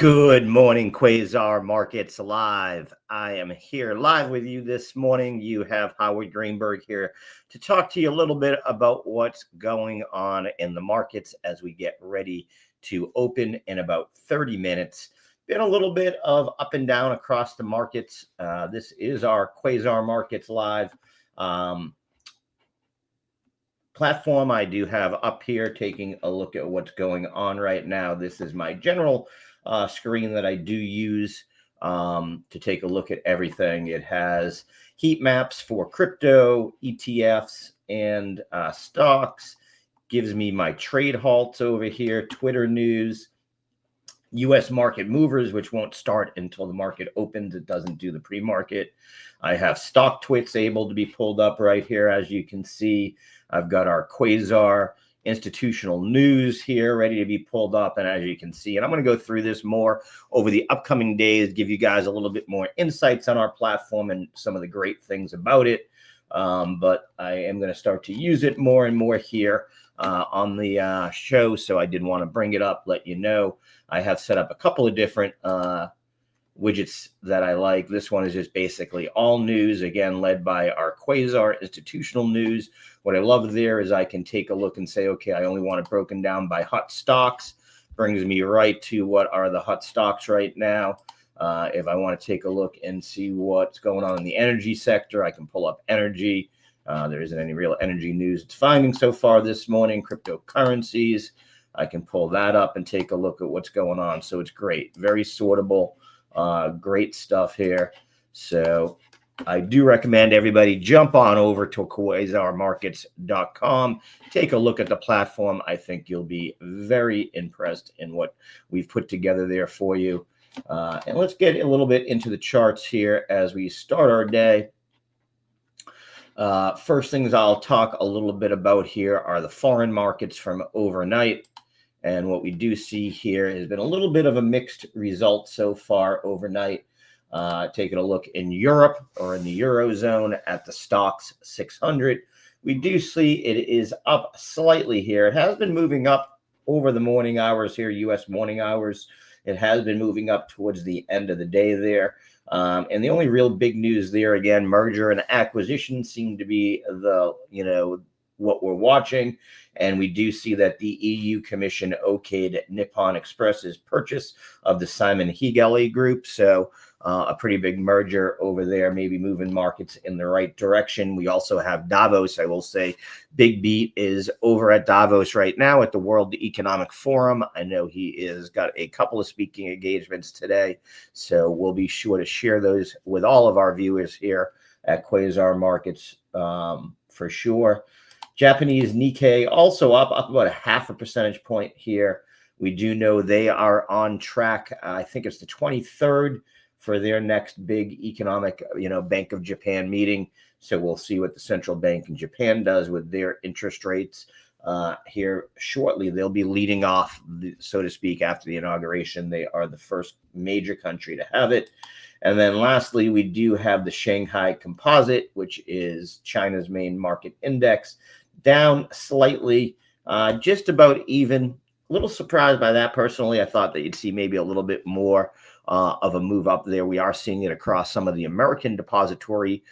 Good morning, Quasar Markets Live. I am here live with you this morning. You have Howard Greenberg here to talk to you a little bit about what's going on in the markets as we get ready to open in about 30 minutes. Been a little bit of up and down across the markets. This is our Quasar Markets Live platform. I do have up here taking a look at what's going on right now. This is my general screen that I do use to take a look at everything. It has heat maps for crypto, ETFs, and stocks. Gives me my trade halts over here, Twitter news, U.S. market movers, which won't start until the market opens. It doesn't do the pre-market. I have stock twits able to be pulled up right here, as you can see. I've got our Quasar institutional news here ready to be pulled up, and as you can see, and I'm going to go through this more over the upcoming days, give you guys a little bit more insights on our platform and some of the great things about it. But I am going to start to use it more and more here on the show, so I did want to bring it up, let you know. I have set up a couple of different widgets that I like. This one is just basically all news, again, led by our Quasar institutional news. What I love there is I can take a look and say, okay, I only want it broken down by hot stocks. Brings me right to what are the hot stocks right now. If I want to take a look and see what's going on in the energy sector, I can pull up energy. There isn't any real energy news it's finding so far this morning. Cryptocurrencies, I can pull that up and take a look at what's going on. So it's great, very sortable, great stuff here. So I do recommend everybody jump on over to quasarmarkets.com. Take a look at the platform. I think you'll be very impressed in what we've put together there for you. And let's get a little bit into the charts here as we start our day. First things I'll talk a little bit about here are the foreign markets from overnight. And what we do see here has been a little bit of a mixed result so far overnight. Taking a look in Europe or in the Eurozone at the stocks 600, we do see it is up slightly here. It has been moving up over the morning hours here, U.S. morning hours. It has been moving up towards the end of the day there. And the only real big news there, again, merger and acquisition seem to be the, what we're watching. And we do see that the EU Commission okayed Nippon Express's purchase of the Simon Hegel Group. So a pretty big merger over there, maybe moving markets in the right direction. We also have Davos. I will say Big Beat is over at Davos right now at the World Economic Forum. I know he is got a couple of speaking engagements today. So we'll be sure to share those with all of our viewers here at Quasar Markets for sure. Japanese Nikkei also up about a 0.5 percentage point here. We do know they are on track. I think it's the 23rd for their next big economic, Bank of Japan meeting. So we'll see what the central bank in Japan does with their interest rates here shortly. They'll be leading off, so to speak, after the inauguration. They are the first major country to have it. And then lastly, we do have the Shanghai Composite, which is China's main market index, down slightly, just about even. A little surprised by that personally. I thought that you'd see maybe a little bit more of a move up there. We are seeing it across some of the American depository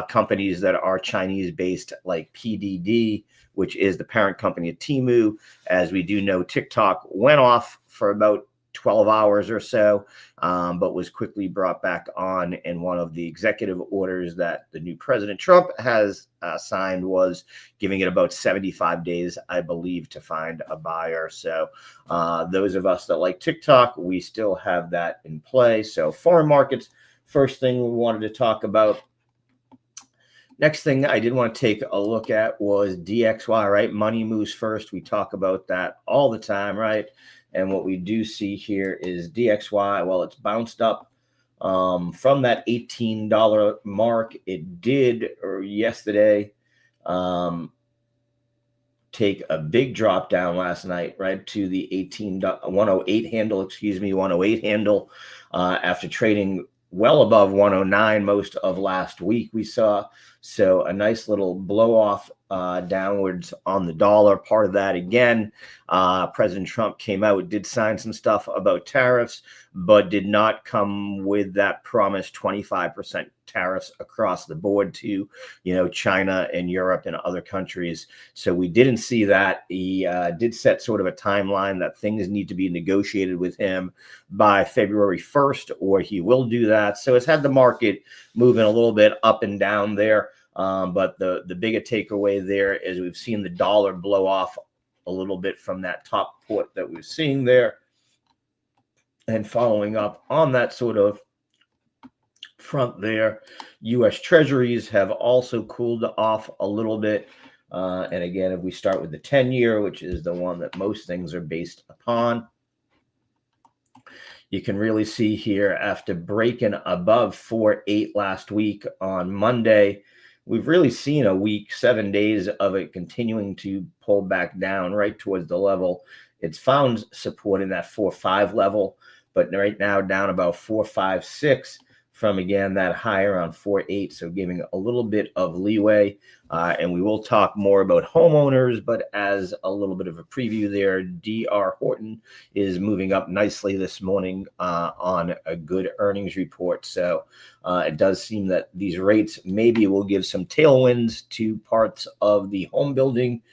companies that are Chinese based, like PDD, which is the parent company of Temu. As we do know, TikTok went off for about 12 hours or so, but was quickly brought back on. And one of the executive orders that the new President Trump has signed was giving it about 75 days, I believe, to find a buyer. So those of us that like TikTok, we still have that in play. So foreign markets, first thing we wanted to talk about. Next thing I did want to take a look at was DXY, right? Money moves first. We talk about that all the time, right? And what we do see here is DXY, well, it's bounced up from that $18 mark. It did yesterday take a big drop down last night, right, to the 108 handle, 108 handle after trading well above 109 most of last week. We saw So a nice little blow off downwards on the dollar. Part of that, again, President Trump came out, did sign some stuff about tariffs, but did not come with that promised 25% tariffs across the board to, China and Europe and other countries. So we didn't see that. He did set sort of a timeline that things need to be negotiated with him by February 1st, or he will do that. So it's had the market moving a little bit up and down there. But the bigger takeaway there is we've seen the dollar blow off a little bit from that top port that we're seeing there. And following up on that sort of front there, U.S. Treasuries have also cooled off a little bit. And again, if we start with the 10-year, which is the one that most things are based upon, you can really see here after breaking above 4.8 last week on Monday, we've really seen a week, 7 days of it continuing to pull back down right towards the level. It's found support in that 4.5 level, but right now down about 4.56 from, again, that high around 4.8. So giving a little bit of leeway. And we will talk more about homeowners, but as a little bit of a preview there, D.R. Horton is moving up nicely this morning on a good earnings report. So it does seem that these rates maybe will give some tailwinds to parts of the home building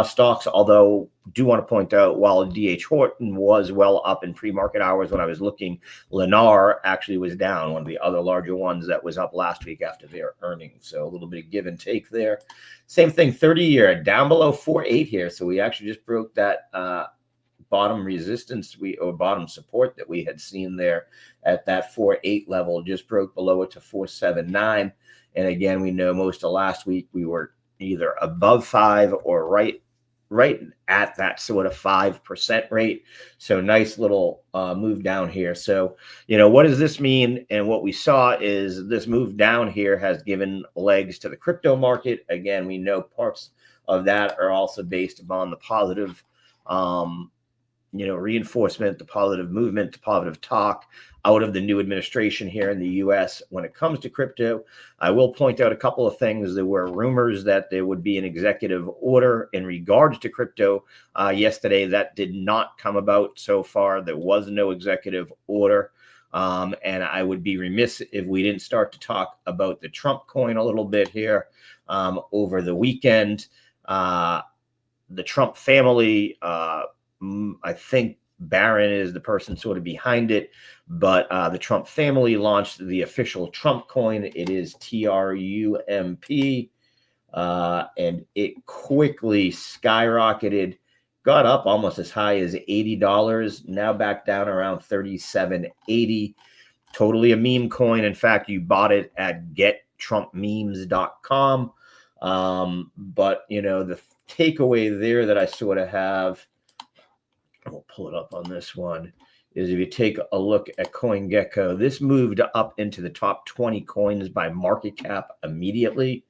stocks, although do want to point out while D.H. Horton was well up in pre-market hours when I was looking, Lennar actually was down, one of the other larger ones that was up last week after their earnings. So a little bit of give and take there. Same thing, 30-year down below 4.8 here. So we actually just broke that bottom resistance or bottom support that we had seen there at that 4.8 level, just broke below it to 4.79. And again, we know most of last week we were either above 5 or right at that sort of 5% rate. So nice little move down here. So, what does this mean? And what we saw is this move down here has given legs to the crypto market. Again, we know parts of that are also based upon the positive reinforcement, the positive movement, the positive talk out of the new administration here in the U.S. when it comes to crypto. I will point out a couple of things. There were rumors that there would be an executive order in regards to crypto yesterday. That did not come about so far. There was no executive order. And I would be remiss if we didn't start to talk about the Trump coin a little bit here. Over the weekend, the Trump family, I think Barron is the person sort of behind it, but the Trump family launched the official Trump coin. It is TRUMP, and it quickly skyrocketed, got up almost as high as $80, now back down around $37.80. Totally a meme coin. In fact, you bought it at gettrumpmemes.com. But, the takeaway there that I sort of have, we'll pull it up on this one, is if you take a look at CoinGecko, this moved up into the top 20 coins by market cap immediately.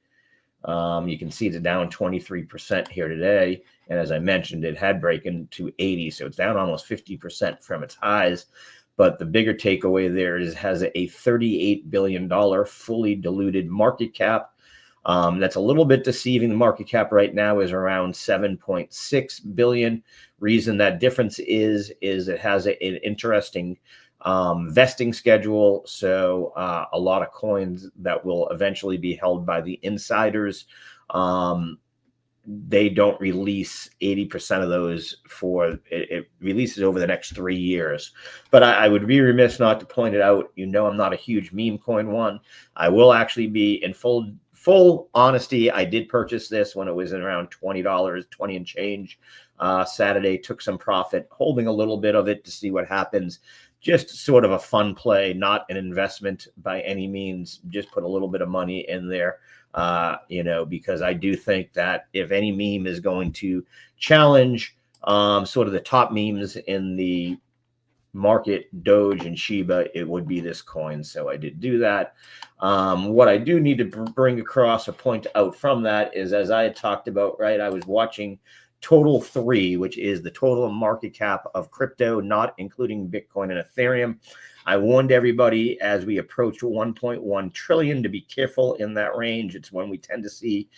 You can see it's down 23% here today. And as I mentioned, it had broken to 80. So it's down almost 50% from its highs. But the bigger takeaway there is it has a $38 billion fully diluted market cap. That's a little bit deceiving. The market cap right now is around 7.6 billion. Reason that difference is it has an interesting vesting schedule. So a lot of coins that will eventually be held by the insiders, they don't release 80% of those it releases over the next 3 years. But I would be remiss not to point it out. I'm not a huge meme coin one. I will actually be in full honesty. I did purchase this when it was around $20, 20 and change. Saturday, took some profit, holding a little bit of it to see what happens. Just sort of a fun play, not an investment by any means. Just put a little bit of money in there, because I do think that if any meme is going to challenge sort of the top memes in the market, Doge and Shiba, it would be this coin. So I did do that. What I do need to bring across or point out from that is, as I had talked about, right, I was watching total 3, which is the total market cap of crypto, not including Bitcoin and Ethereum. I warned everybody as we approach 1.1 trillion to be careful in that range. It's when we tend to see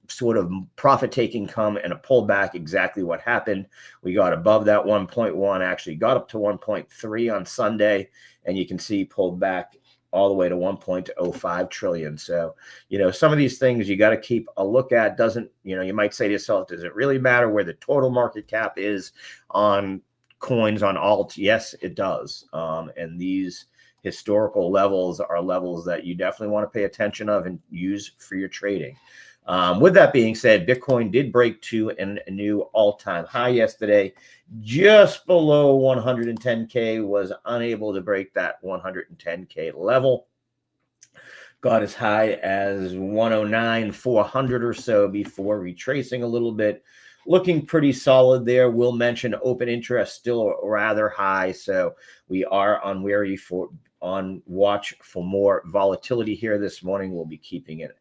sort of profit taking come and a pullback. Exactly what happened. We got above that 1.1, actually got up to 1.3 on Sunday, and you can see pulled back all the way to 1.05 trillion. So, some of these things you got to keep a look at. Doesn't, you might say to yourself, does it really matter where the total market cap is on coins, on alt? Yes, it does. And these historical levels are levels that you definitely want to pay attention of and use for your trading. With that being said, Bitcoin did break to a new all-time high yesterday, just below 110K, was unable to break that 110K level. Got as high as 109,400 or so before retracing a little bit. Looking pretty solid there. We'll mention open interest still rather high, so we are on watch for more volatility here this morning. We'll be keeping an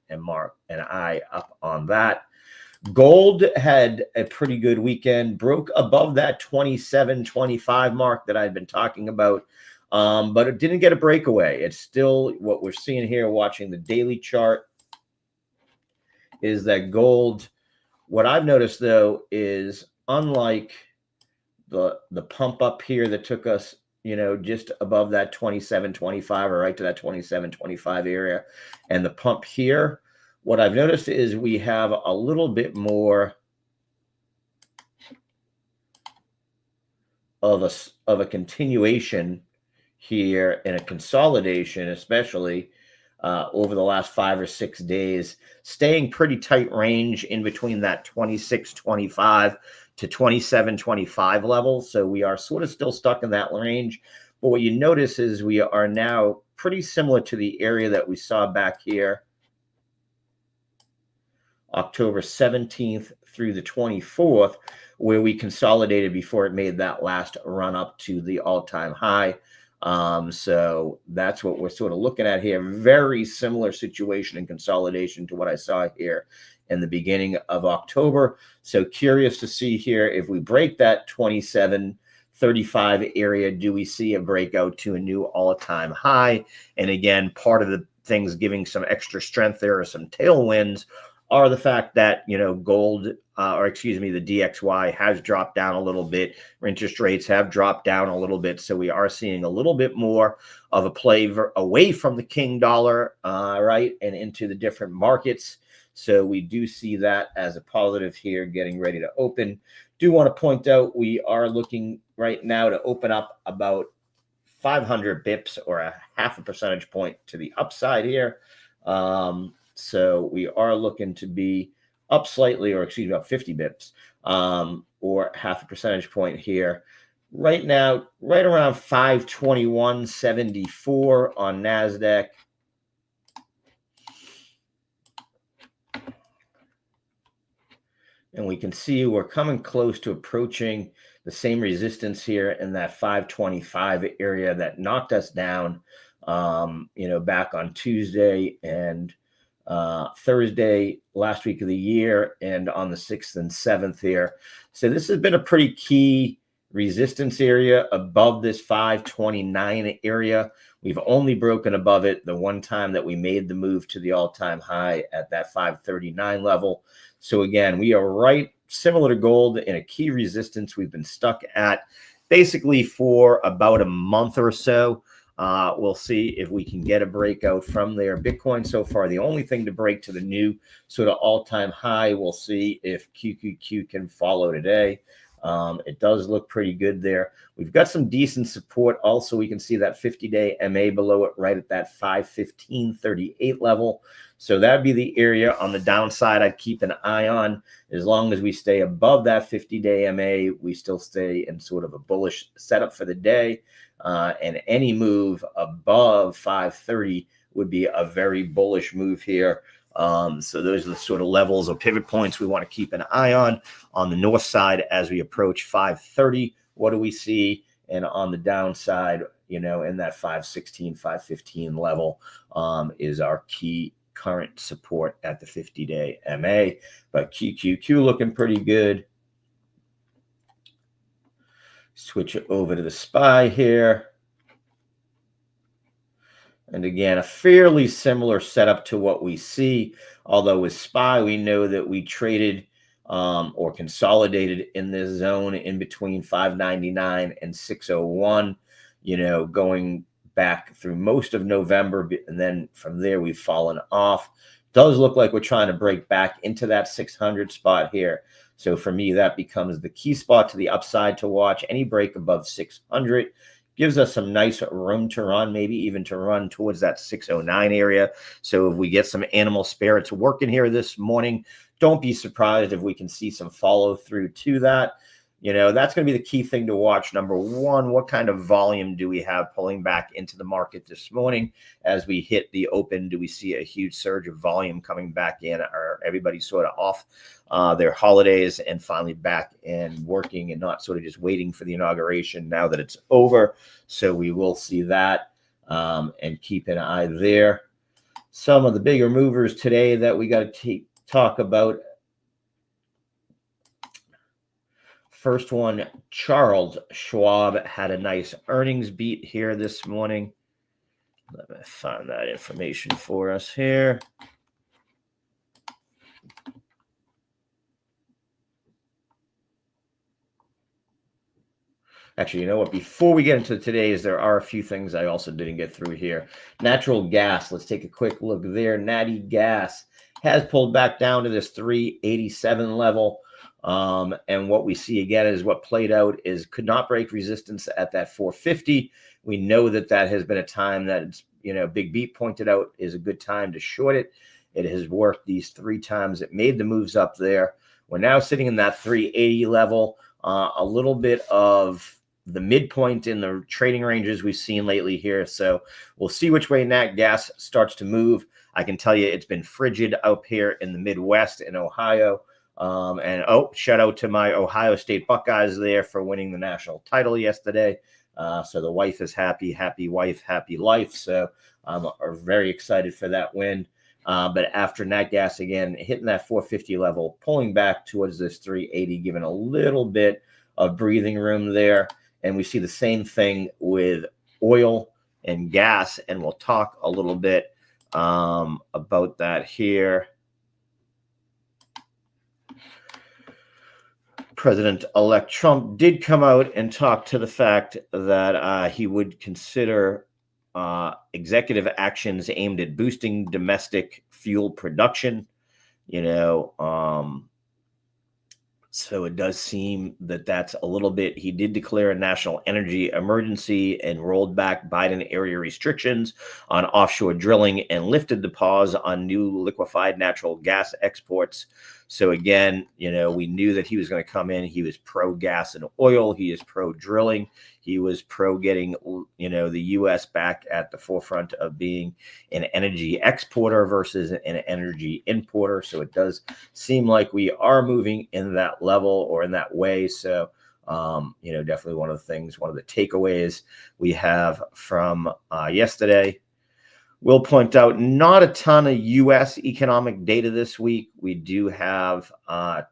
eye up on that. Gold had a pretty good weekend, broke above that 27.25 mark that I've been talking about, but it didn't get a breakaway. It's still what we're seeing here, watching the daily chart, is that gold, what I've noticed though, is unlike the pump up here that took us just above that 27.25 or right to that 27.25 area, and the pump here, what I've noticed is we have a little bit more of a continuation here and a consolidation, especially over the last 5 or 6 days, staying pretty tight range in between that 26.25 to 27.25 level. So we are sort of still stuck in that range. But what you notice is we are now pretty similar to the area that we saw back here, October 17th through the 24th, where we consolidated before it made that last run up to the all-time high. So that's what we're sort of looking at here. Very similar situation and consolidation to what I saw here in the beginning of October. So curious to see here, if we break that 27.35 area, do we see a breakout to a new all-time high? And again, part of the things giving some extra strength there, or some tailwinds, are the fact that, gold, the DXY has dropped down a little bit. Interest rates have dropped down a little bit. So we are seeing a little bit more of a play away from the king dollar, right, and into the different markets. So we do see that as a positive here, getting ready to open. Do want to point out we are looking right now to open up about 500 bips or a half a percentage point to the upside here. So we are looking to be up slightly, or about 50 bips, or half a percentage point here. Right now, right around 521.74 on NASDAQ. And we can see we're coming close to approaching the same resistance here in that 525 area that knocked us down, back on Tuesday and Thursday last week of the year, and on the 6th and 7th here. So this has been a pretty key resistance area above this 529 area. We've only broken above it the one time that we made the move to the all-time high at that 539 level. So again, we are right similar to gold in a key resistance we've been stuck at basically for about a month or so. We'll see if we can get a breakout from there. Bitcoin so far, the only thing to break to the new sort of all-time high. We'll see if QQQ can follow today. It does look pretty good there. We've got some decent support. Also, we can see that 50-day MA below it right at that 515.38 level. So that'd be the area on the downside I'd keep an eye on. As long as we stay above that 50-day MA, we still stay in sort of a bullish setup for the day. And any move above 530 would be a very bullish move here. So those are the sort of levels or pivot points we want to keep an eye on the north side as we approach 530. What do we see? And on the downside, in that 516, 515 level is our key current support at the 50-day MA. But QQQ looking pretty good. Switch it over to the SPY here. And again, a fairly similar setup to what we see. Although with SPY, we know that we traded or consolidated in this zone in between 599 and 601, going back through most of November. And then from there, we've fallen off. Does look like we're trying to break back into that 600 spot here. So for me, that becomes the key spot to the upside to watch. Any break above 600 gives us some nice room to run, maybe even to run towards that 609 area. So if we get some animal spirits working here this morning, don't be surprised if we can see some follow through to that. That's going to be the key thing to watch. Number one, what kind of volume do we have pulling back into the market this morning? As we hit the open, do we see a huge surge of volume coming back in? Or everybody sort of off their holidays and finally back and working and not sort of just waiting for the inauguration now that it's over? So we will see that and keep an eye there. Some of the bigger movers today that we got to talk about. First one, Charles Schwab had a nice earnings beat here this morning. Let me find that information for us here. Actually, you know what? Before we get into today's, there are a few things I also didn't get through here. Natural gas. Let's take a quick look there. Natty gas has pulled back down to this 387 level. And what we see again is what played out is could not break resistance at that 450. We know that has been a time that it's, Big Beat pointed out is a good time to short it. It has worked these 3 times. It made the moves up there. We're now sitting in that 380 level, a little bit of the midpoint in the trading ranges we've seen lately here. So we'll see which way nat gas starts to move. I can tell you it's been frigid up here in the Midwest in Ohio. Shout out to my Ohio State Buckeyes there for winning the national title yesterday. So the wife is happy, happy wife, happy life. So I'm very excited for that win. But after nat gas again, hitting that 450 level, pulling back towards this 380, giving a little bit of breathing room there. And we see the same thing with oil and gas. And we'll talk a little bit about that here. President-elect Trump did come out and talk to the fact that he would consider executive actions aimed at boosting domestic fuel production. So it does seem that that's a little bit. He did declare a national energy emergency and rolled back Biden area restrictions on offshore drilling and lifted the pause on new liquefied natural gas exports. So again, we knew that he was going to come in. He was pro gas and oil. He is pro drilling. He was pro getting, the U.S. back at the forefront of being an energy exporter versus an energy importer. So it does seem like we are moving in that level or in that way. So, definitely one of the takeaways we have from yesterday. We'll point out not a ton of U.S. economic data this week. We do have nothing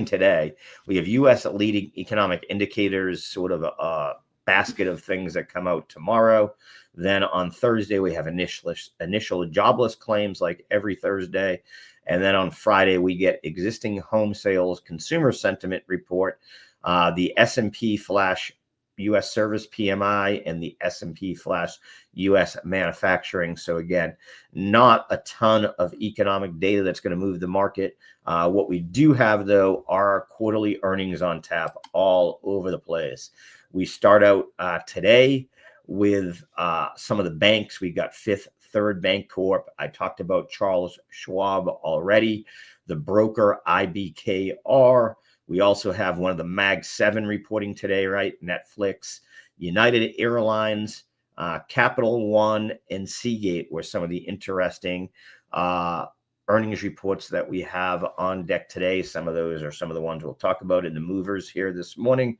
today. We have U.S. leading economic indicators, sort of a basket of things that come out tomorrow. Then on Thursday, we have initial jobless claims like every Thursday. And then on Friday, we get existing home sales consumer sentiment report, the S&P flash U.S. service PMI, and the S&P flash U.S. manufacturing. So again, not a ton of economic data that's going to move the market. What we do have, though, are quarterly earnings on tap all over the place. We start out today with some of the banks. We got Fifth Third Bank Corp. I talked about Charles Schwab already. The broker IBKR. We also have one of the Mag 7 reporting today, right? Netflix, United Airlines, Capital One, and Seagate were some of the interesting earnings reports that we have on deck today. Some of those are some of the ones we'll talk about in the movers here this morning.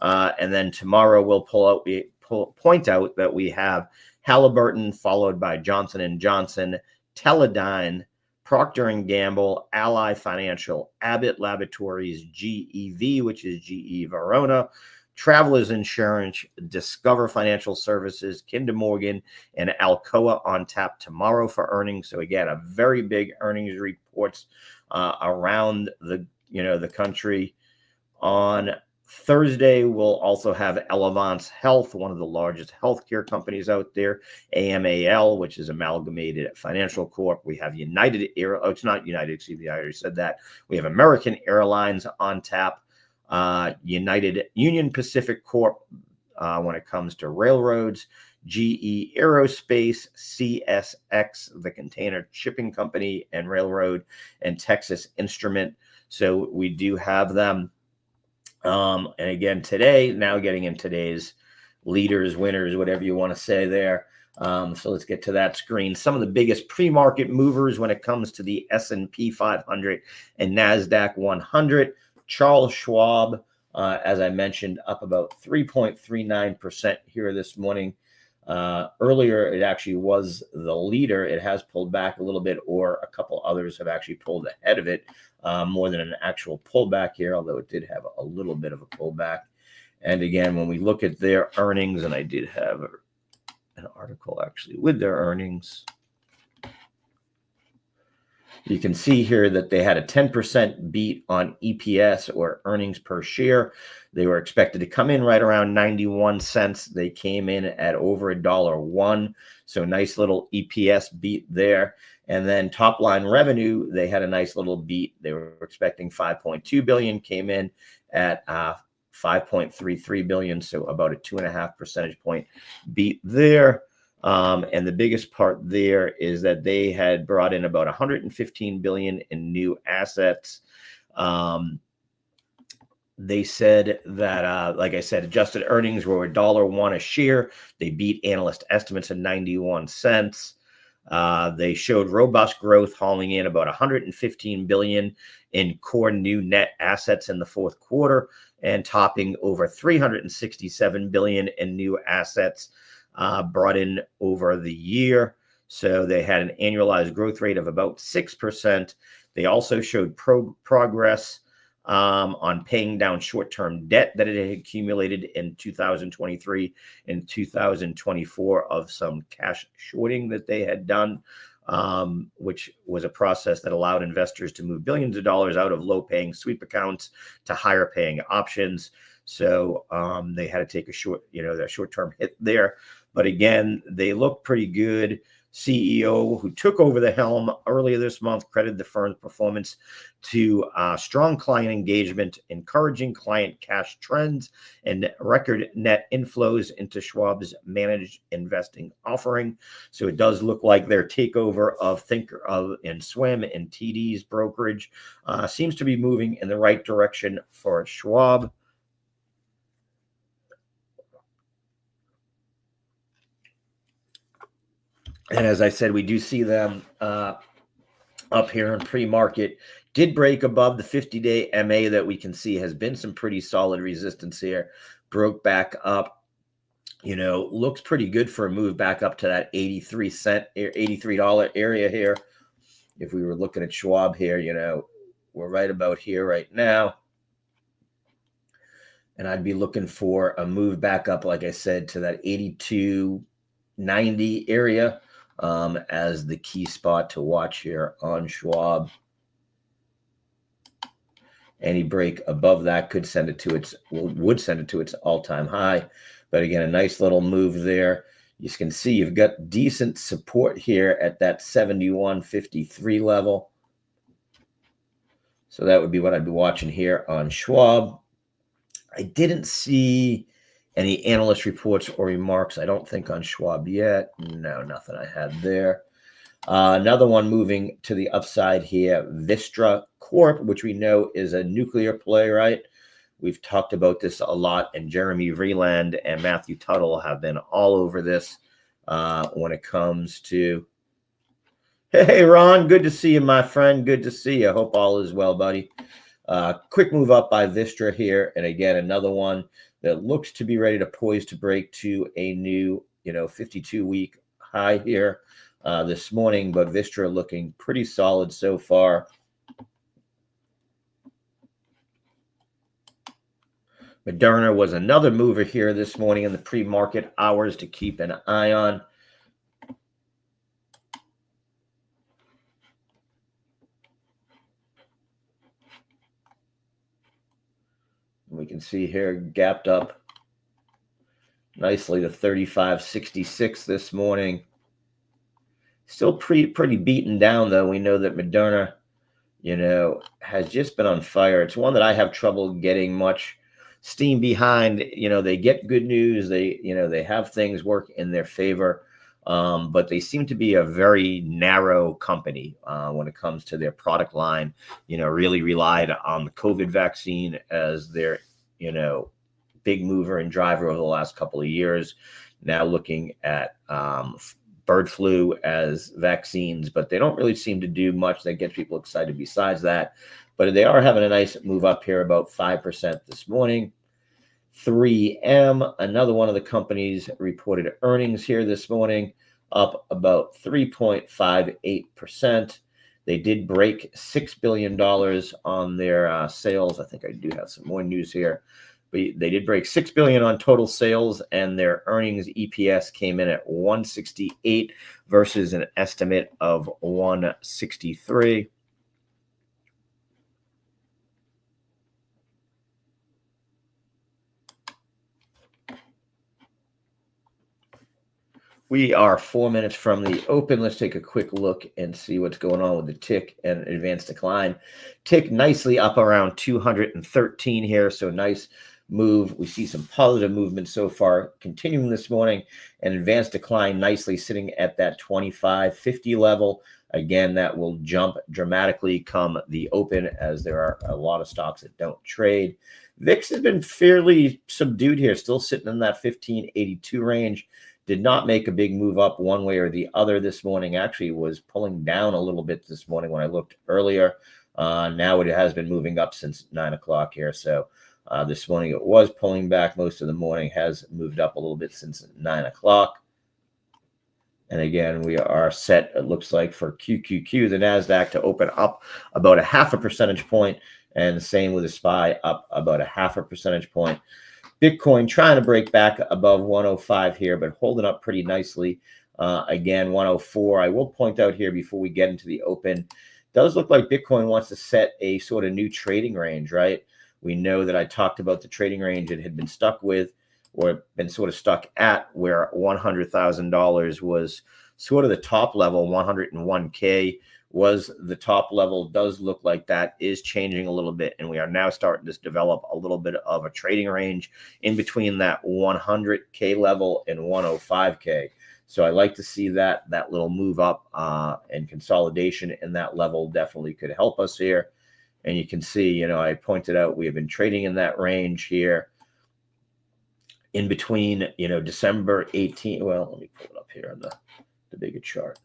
And then tomorrow we'll point out that we have Halliburton followed by Johnson & Johnson, Teledyne, Procter & Gamble, Ally Financial, Abbott Laboratories, GEV, which is GE Verona, Travelers Insurance, Discover Financial Services, Kinder Morgan, and Alcoa on tap tomorrow for earnings. So again, a very big earnings reports around the country. On Thursday, we'll also have Elevance Health, one of the largest healthcare companies out there, AMAL, which is Amalgamated Financial Corp. We have United Air. Oh, it's not United, excuse me, I already said that. We have American Airlines on tap. United Union Pacific Corp when it comes to railroads, GE Aerospace, CSX, the container shipping company and railroad, and Texas Instrument. So we do have them. And again, today, now getting in today's leaders, winners, whatever you want to say there. So let's get to that screen. Some of the biggest pre-market movers when it comes to the S&P 500 and NASDAQ 100. Charles Schwab, as I mentioned, up about 3.39% here this morning. Earlier, it actually was the leader. It has pulled back a little bit, or a couple others have actually pulled ahead of it, more than an actual pullback here, although it did have a little bit of a pullback. And again, when we look at their earnings, and I did have an article actually with their earnings, you can see here that they had a 10% beat on EPS, or earnings per share. They were expected to come in right around 91 cents. They came in at over $1.01. So nice little EPS beat there. And then top line revenue, they had a nice little beat. They were expecting 5.2 billion, came in at 5.33 billion. So about a 2.5 percentage point beat there. And the biggest part there is that they had brought in about 115 billion in new assets. They said that, like I said, adjusted earnings were $1.01 a share. They beat analyst estimates of 91 cents. They showed robust growth, hauling in about 115 billion in core new net assets in the fourth quarter, and topping over 367 billion in new assets brought in over the year. So they had an annualized growth rate of about 6%. They also showed progress on paying down short-term debt that it had accumulated in 2023 and 2024 of some cash shorting that they had done, which was a process that allowed investors to move billions of dollars out of low-paying sweep accounts to higher-paying options. So they had to take a short-term hit there. But again, they look pretty good. CEO who took over the helm earlier this month credited the firm's performance to strong client engagement, encouraging client cash trends, and record net inflows into Schwab's managed investing offering. So it does look like their takeover of and Swim and TD's brokerage seems to be moving in the right direction for Schwab. And as I said, we do see them up here in pre-market. Did break above the 50-day MA that we can see has been some pretty solid resistance here. Broke back up. Looks pretty good for a move back up to that $83 area here. If we were looking at Schwab here, we're right about here right now. And I'd be looking for a move back up, like I said, to that 82.90 area. As the key spot to watch here on Schwab. Any break above that would send it to its all-time high. But again, a nice little move there. You can see you've got decent support here at that 71.53 level. So that would be what I'd be watching here on Schwab. I didn't see any analyst reports or remarks, I don't think, on Schwab yet. No, nothing I had there. Another one moving to the upside here, Vistra Corp, which we know is a nuclear play, right? We've talked about this a lot, and Jeremy Vreeland and Matthew Tuttle have been all over this when it comes to... Hey, Ron, good to see you, my friend. Good to see you. Hope all is well, buddy. Quick move up by Vistra here. And again, another one that looks to be ready to poise to break to a new, 52-week high here. this morning, but Vistra looking pretty solid so far. Moderna was another mover here this morning in the pre-market hours to keep an eye on. We can see here gapped up nicely to 35.66 this morning. Still pretty beaten down, though. We know that Moderna, has just been on fire. It's one that I have trouble getting much steam behind. They get good news. They have things work in their favor, but they seem to be a very narrow company when it comes to their product line. Really relied on the COVID vaccine as their, big mover and driver over the last couple of years. Now looking at bird flu as vaccines, but they don't really seem to do much that gets people excited besides that. But they are having a nice move up here, about 5% this morning. 3M, another one of the companies, reported earnings here this morning, up about 3.58%. They did break $6 billion on their sales. I think I do have some more news here. But they did break $6 billion on total sales, and their earnings EPS came in at 168 versus an estimate of 163. We are 4 minutes from the open. Let's take a quick look and see what's going on with the tick and advanced decline. Tick nicely up around 213 here, so nice move. We see some positive movement so far continuing this morning, and advanced decline nicely sitting at that 25.50 level. Again, that will jump dramatically come the open, as there are a lot of stocks that don't trade. VIX has been fairly subdued here, still sitting in that 1582 range. Did not make a big move up one way or the other this morning. Actually was pulling down a little bit this morning when I looked earlier. Now it has been moving up since 9 o'clock here. So this morning it was pulling back most of the morning, has moved up a little bit since 9 o'clock. And again, we are set, it looks like, for QQQ, the NASDAQ, to open up about a 0.5 percentage point, and the same with the SPY, up about a 0.5 percentage point. Bitcoin trying to break back above 105 here, but holding up pretty nicely. Again, 104. I will point out here before we get into the open, does look like Bitcoin wants to set a sort of new trading range, right? We know that I talked about the trading range it had been stuck with, or been sort of stuck at, where $100,000 was sort of the top level. 101K was the top level. Does look like that is changing a little bit, and we are now starting to develop a little bit of a trading range in between that 100K level and 105K. So I like to see that little move up and consolidation in that level definitely could help us here. And you can see, I pointed out we have been trading in that range here in between, December 18th. Well, let me pull it up here on the bigger chart.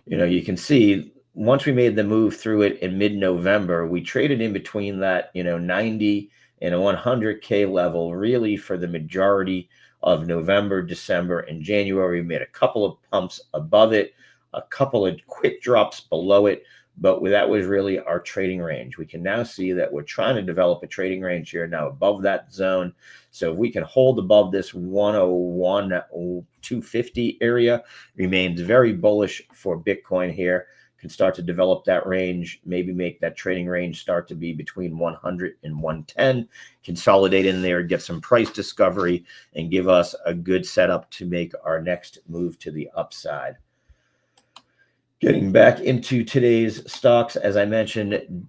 You can see once we made the move through it in mid-November, we traded in between that, 90 and a 100K level really for the majority of November, December, and January. We made a couple of pumps above it, a couple of quick drops below it, but that was really our trading range. We can now see that we're trying to develop a trading range here now above that zone. So if we can hold above this 101, 250 area, remains very bullish for Bitcoin here. Can start to develop that range, maybe make that trading range start to be between 100 and 110, consolidate in there, get some price discovery, and give us a good setup to make our next move to the upside. Getting back into today's stocks, as I mentioned,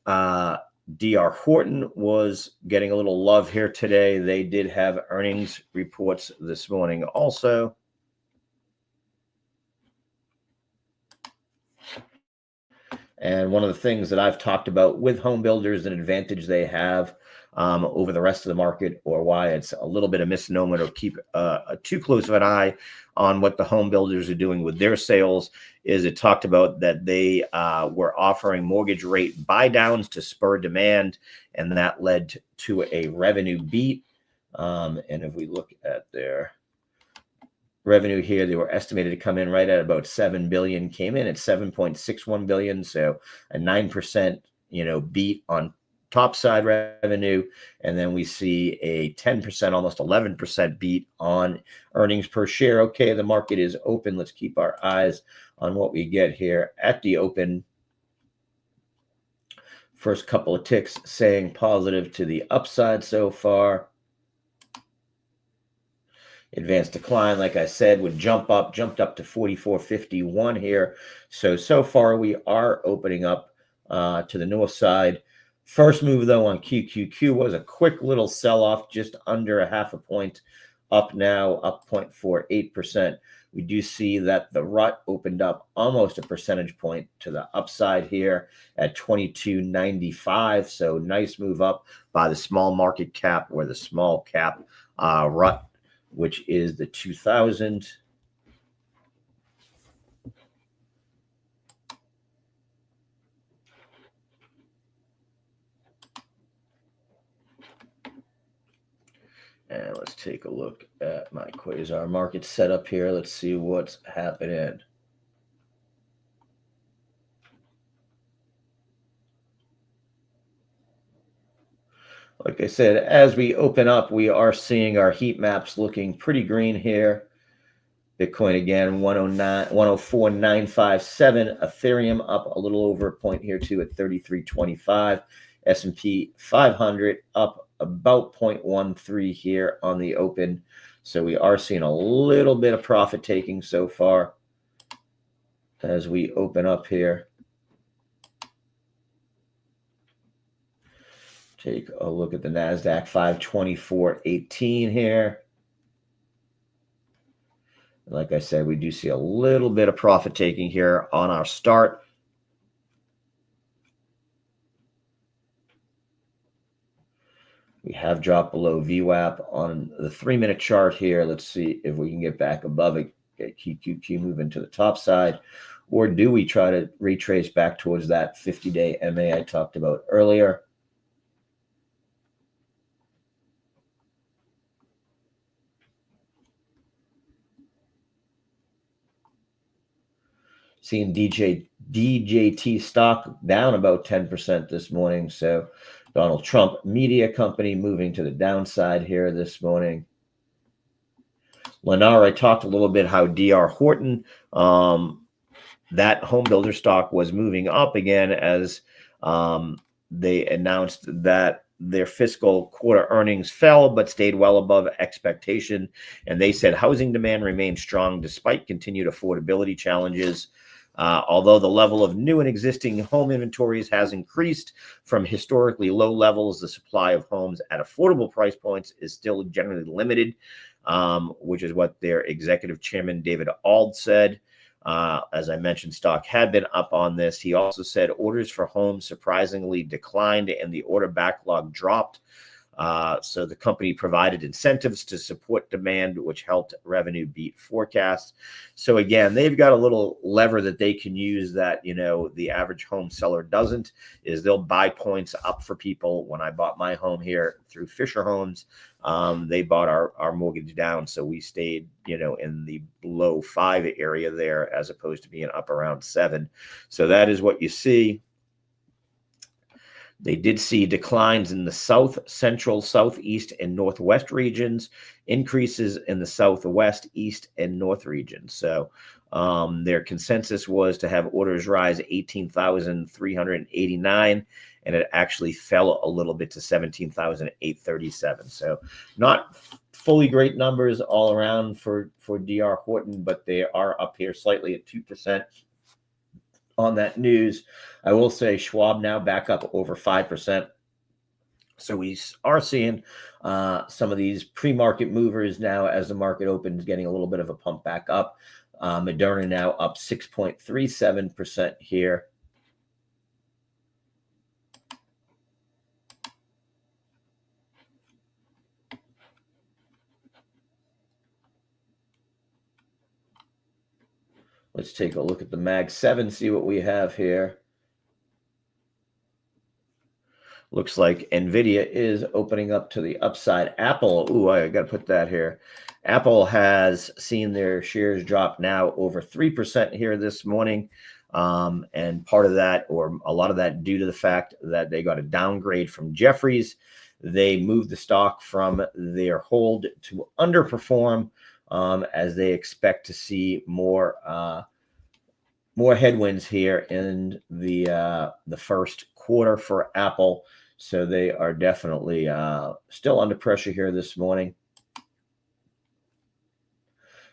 DR Horton was getting a little love here today. They did have earnings reports this morning also. And one of the things that I've talked about with home builders, an advantage they have over the rest of the market, or why it's a little bit of misnomer to keep too close of an eye on what the home builders are doing with their sales, is it talked about that they were offering mortgage rate buy downs to spur demand, and that led to a revenue beat. And if we look at their revenue here, they were estimated to come in right at about 7 billion, came in at 7.61 billion, so a 9% beat on top side revenue, and then we see a 10%, almost 11% beat on earnings per share. Okay, the market is open. Let's keep our eyes on what we get here at the open. First couple of ticks saying positive to the upside so far. Advanced decline, like I said, would jumped up to 44.51 here. So far we are opening up to the north side. First move, though, on QQQ was a quick little sell-off, just under a half a point up now, up 0.48%. We do see that the rut opened up almost a percentage point to the upside here at 22.95. So nice move up by the small market cap, or the small cap rut, which is the 2000. And let's take a look at my Quasar market setup here. Let's see what's happening. Like I said, as we open up, we are seeing our heat maps looking pretty green here. Bitcoin again, 104,957. Ethereum up a little over a point here too at 33.25. S&P 500 up about 0.13 here on the open. So we are seeing a little bit of profit taking so far as we open up here. Take a look at the NASDAQ, 524.18 here. Like I said, we do see a little bit of profit taking here on our start. We have dropped below VWAP on the 3-minute chart here. Let's see if we can get back above it, get QQQ moving to the top side. Or do we try to retrace back towards that 50-day MA I talked about earlier? Seeing DJT stock down about 10% this morning. So Donald Trump Media Company moving to the downside here this morning. Lennar, I talked a little bit how DR Horton, that home builder stock was moving up again as they announced that their fiscal quarter earnings fell but stayed well above expectation. And they said housing demand remains strong despite continued affordability challenges. Although the level of new and existing home inventories has increased from historically low levels, the supply of homes at affordable price points is still generally limited, which is what their executive chairman, David Auld, said. As I mentioned, stock had been up on this. He also said orders for homes surprisingly declined and the order backlog dropped. So the company provided incentives to support demand, which helped revenue beat forecasts. So again, they've got a little lever that they can use that, the average home seller doesn't, is they'll buy points up for people. When I bought my home here through Fisher Homes, they bought our mortgage down. So we stayed, in the below 5 area there, as opposed to being up around 7. So that is what you see. They did see declines in the south, central, southeast, and northwest regions, increases in the southwest, east, and north regions. So their consensus was to have orders rise 18,389, and it actually fell a little bit to 17,837. So not fully great numbers all around for DR Horton, but they are up here slightly at 2%. On that news, I will say Schwab now back up over 5%. So we are seeing some of these pre-market movers now as the market opens, getting a little bit of a pump back up. Moderna now up 6.37% here. Let's take a look at the Mag 7, see what we have here. Looks like NVIDIA is opening up to the upside. Apple, I got to put that here. Apple has seen their shares drop now over 3% here this morning. And part of that, or a lot of that, due to the fact that they got a downgrade from Jefferies. They moved the stock from their hold to underperform, as they expect to see more headwinds here in the first quarter for Apple. So they are definitely still under pressure here this morning.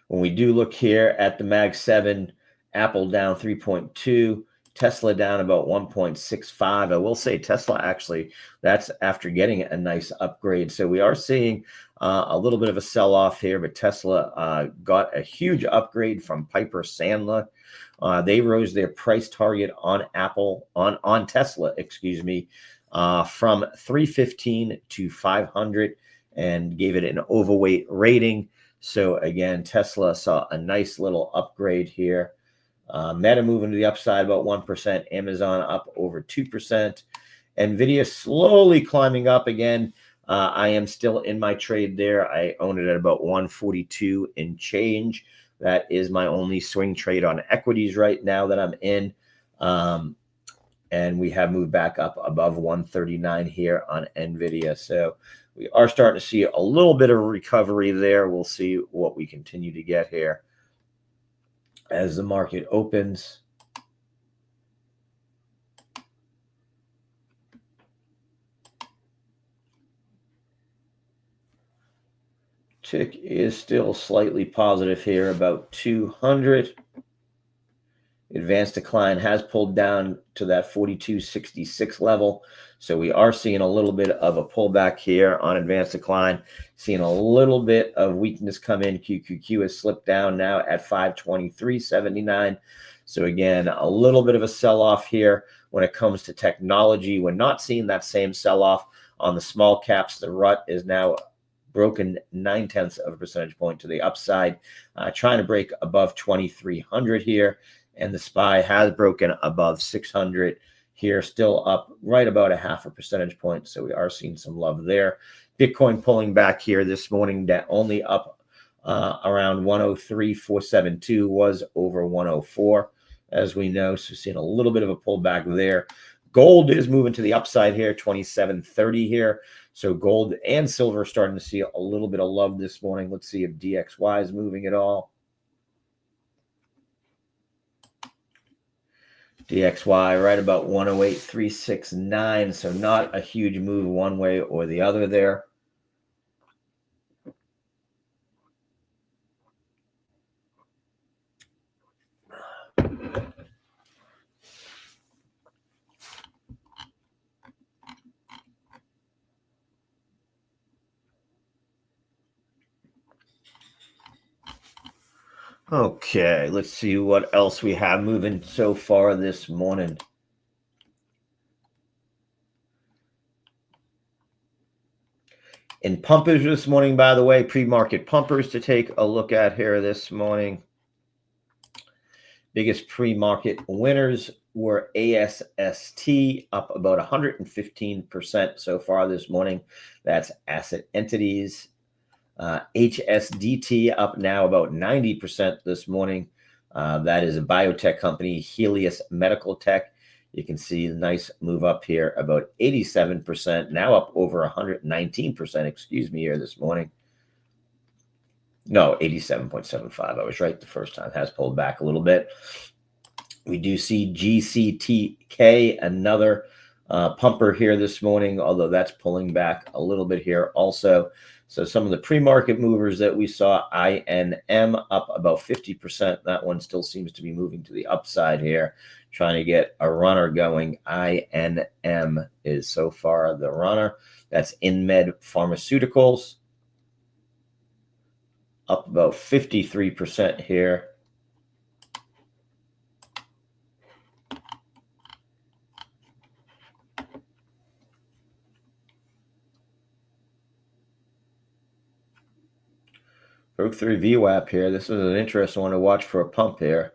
When we do look here at the Mag 7, Apple down 3.2, Tesla down about 1.65. I will say Tesla, actually, that's after getting a nice upgrade. So we are seeing a little bit of a sell-off here, but Tesla got a huge upgrade from Piper Sandler. They rose their price target on Tesla, from 315 to 500 and gave it an overweight rating. So again, Tesla saw a nice little upgrade here. Meta moving to the upside about 1%. Amazon up over 2%. NVIDIA slowly climbing up again. I am still in my trade there. I own it at about 142 and change. That is my only swing trade on equities right now that I'm in. And we have moved back up above 139 here on NVIDIA. So we are starting to see a little bit of recovery there. We'll see what we continue to get here as the market opens. Tick is still slightly positive here, about 200. Advanced decline has pulled down to that 42.66 level. So we are seeing a little bit of a pullback here on advanced decline. Seeing a little bit of weakness come in. QQQ has slipped down now at 523.79. So again, a little bit of a sell-off here when it comes to technology. We're not seeing that same sell-off on the small caps. The rut is now broken 0.9 of a percentage point to the upside, trying to break above 2,300 here. And the SPY has broken above 600 here, still up right about 0.5 percentage point. So we are seeing some love there. Bitcoin pulling back here this morning, that only up around 103.472, was over 104, as we know. So seeing a little bit of a pullback there. Gold is moving to the upside here, 27.30 here. So gold and silver starting to see a little bit of love this morning. Let's see if DXY is moving at all. DXY right about 108.369, so not a huge move one way or the other there. Okay, let's see what else we have moving so far this morning. In pumpers this morning, by the way, pre-market pumpers to take a look at here this morning. Biggest pre-market winners were ASST, up about 115% so far this morning. That's asset entities. HSDT up now about 90% this morning. That is a biotech company, Helios Medical Tech. You can see a nice move up here, about 87%, now up over 119%, here this morning. No, 87.75. I was right the first time. Has pulled back a little bit. We do see GCTK, another pumper here this morning, although that's pulling back a little bit here also. So some of the pre-market movers that we saw, INM up about 50%. That one still seems to be moving to the upside here, trying to get a runner going. INM is so far the runner. That's InMed Pharmaceuticals, up about 53% here. Broke through VWAP here. This is an interesting one to watch for a pump here.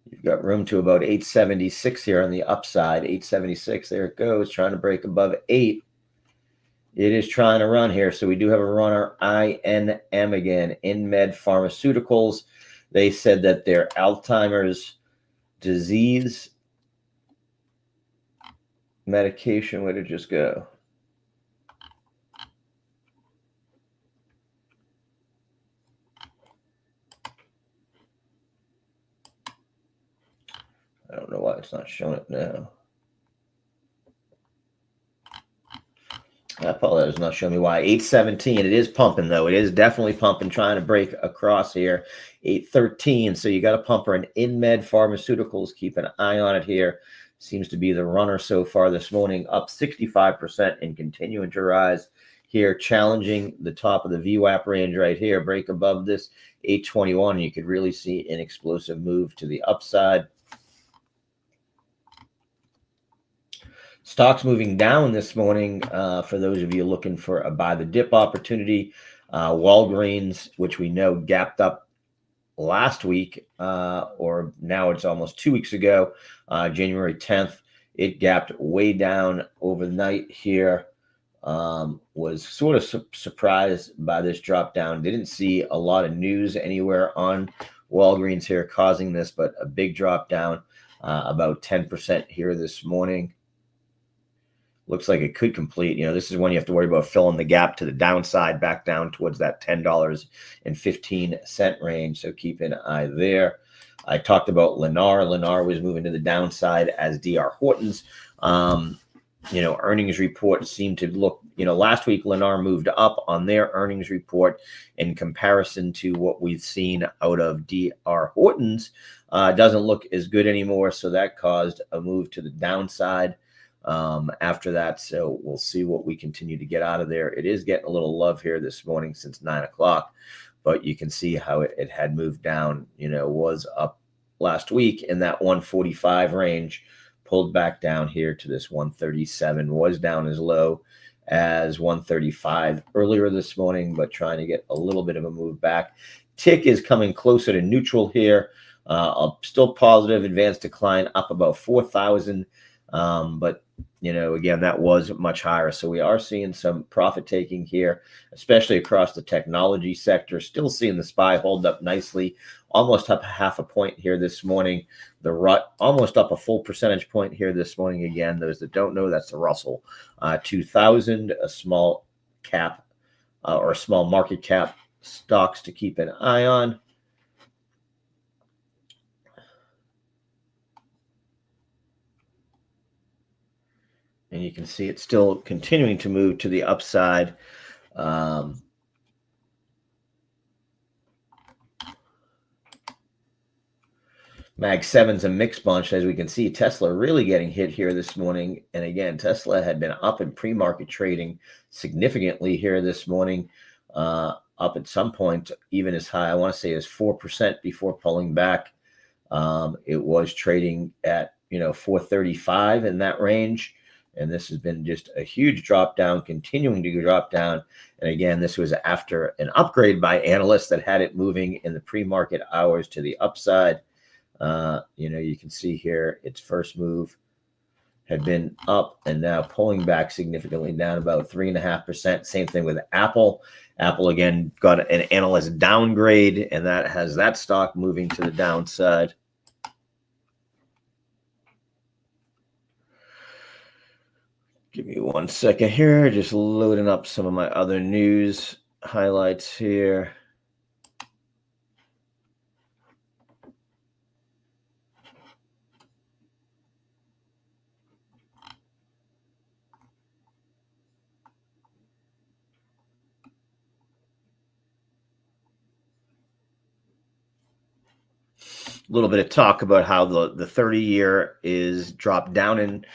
You've got room to about 876 here on the upside. 876, there it goes, trying to break above 8. It is trying to run here. So we do have a runner, INM again, InMed Pharmaceuticals. They said that their Alzheimer's disease medication, where did it just go? I don't know why it's not showing it now. I apologize, it's not showing me why. 817. It is pumping, though. It is definitely pumping, trying to break across here. 813. So you got a pumper, an InMed Pharmaceuticals. Keep an eye on it here. Seems to be the runner so far this morning, up 65% and continuing to rise here, challenging the top of the VWAP range right here. Break above this 821. You could really see an explosive move to the upside. Stocks moving down this morning for those of you looking for a buy the dip opportunity. Walgreens, which we know gapped up last week, or now it's almost 2 weeks ago, January 10th. It gapped way down overnight here. Was sort of surprised by this drop down. Didn't see a lot of news anywhere on Walgreens here causing this, but a big drop down, about 10% here this morning. Looks like it could complete. This is when you have to worry about filling the gap to the downside back down towards that $10.15 range. So keep an eye there. I talked about Lennar. Lennar was moving to the downside as DR Horton's. Earnings report seemed to look, last week Lennar moved up on their earnings report in comparison to what we've seen out of DR Horton's. Doesn't look as good anymore. So that caused a move to the downside. After that, so we'll see what we continue to get out of there. It is getting a little love here this morning since 9 o'clock, but you can see how it had moved down, was up last week in that 145 range, pulled back down here to this 137, was down as low as 135 earlier this morning, but trying to get a little bit of a move back. Tick is coming closer to neutral here, still positive, advanced decline up about 4,000. But again, that was much higher. So we are seeing some profit taking here, especially across the technology sector. Still seeing the SPY hold up nicely, almost up half a point here this morning. The RUT almost up a full percentage point here this morning. Again, those that don't know, that's the Russell 2000, a small cap or a small market cap stocks to keep an eye on. And you can see it's still continuing to move to the upside. Mag 7's a mixed bunch. As we can see, Tesla really getting hit here this morning. And again, Tesla had been up in pre-market trading significantly here this morning, up at some point, even as high, I want to say, as 4% before pulling back. It was trading at, 435 in that range. And this has been just a huge drop down, continuing to drop down. And again, this was after an upgrade by analysts that had it moving in the pre-market hours to the upside. You can see here its first move had been up and now pulling back significantly down about 3.5%. Same thing with Apple. Apple, again, got an analyst downgrade, and that has that stock moving to the downside. Give me 1 second here. Just loading up some of my other news highlights here. A little bit of talk about how the 30-year is dropped down and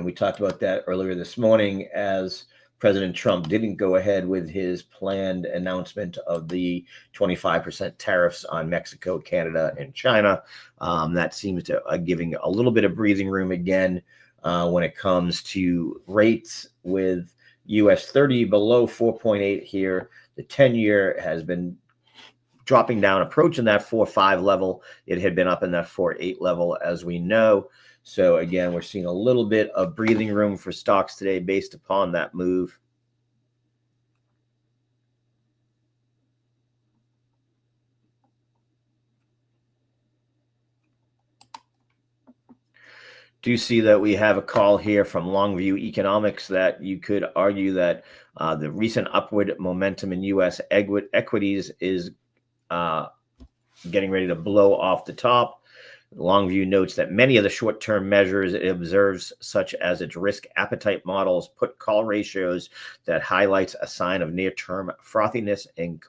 we talked about that earlier this morning as President Trump didn't go ahead with his planned announcement of the 25% tariffs on Mexico, Canada, and China. That seems to giving a little bit of breathing room again when it comes to rates, with US 30 below 4.8 here. The 10-year has been dropping down, approaching that 4.5 level. It had been up in that 4.8 level, as we know. So again, we're seeing a little bit of breathing room for stocks today based upon that move. Do see that we have a call here from Longview Economics that you could argue that the recent upward momentum in U.S. equities is getting ready to blow off the top. Longview notes that many of the short-term measures it observes, such as its risk appetite models, put call ratios that highlights a sign of near-term frothiness and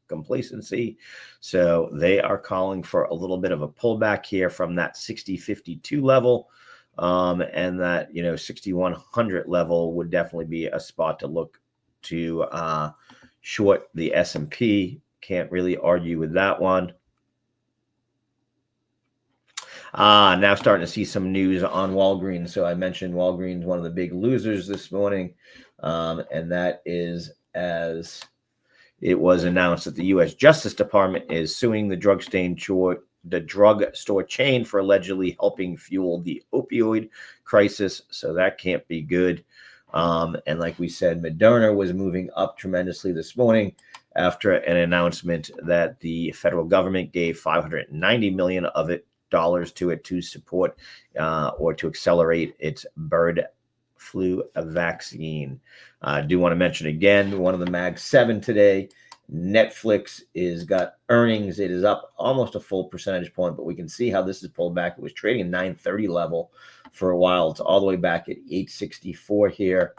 complacency. So they are calling for a little bit of a pullback here from that 60.52 level. And that, 6,100 level would definitely be a spot to look to short the S&P. Can't really argue with that one. Now starting to see some news on Walgreens. So I mentioned Walgreens, one of the big losers this morning. And that is as it was announced that the U.S. Justice Department is suing the drugstore chain for allegedly helping fuel the opioid crisis. So that can't be good. And like we said, Moderna was moving up tremendously this morning after an announcement that the federal government gave $590 million of it to it to support or to accelerate its bird flu vaccine. I do want to mention again, one of the Mag 7 today, Netflix is got earnings. It is up almost a full percentage point, but we can see how this is pulled back. It was trading at 930 level for a while. It's all the way back at 864 here.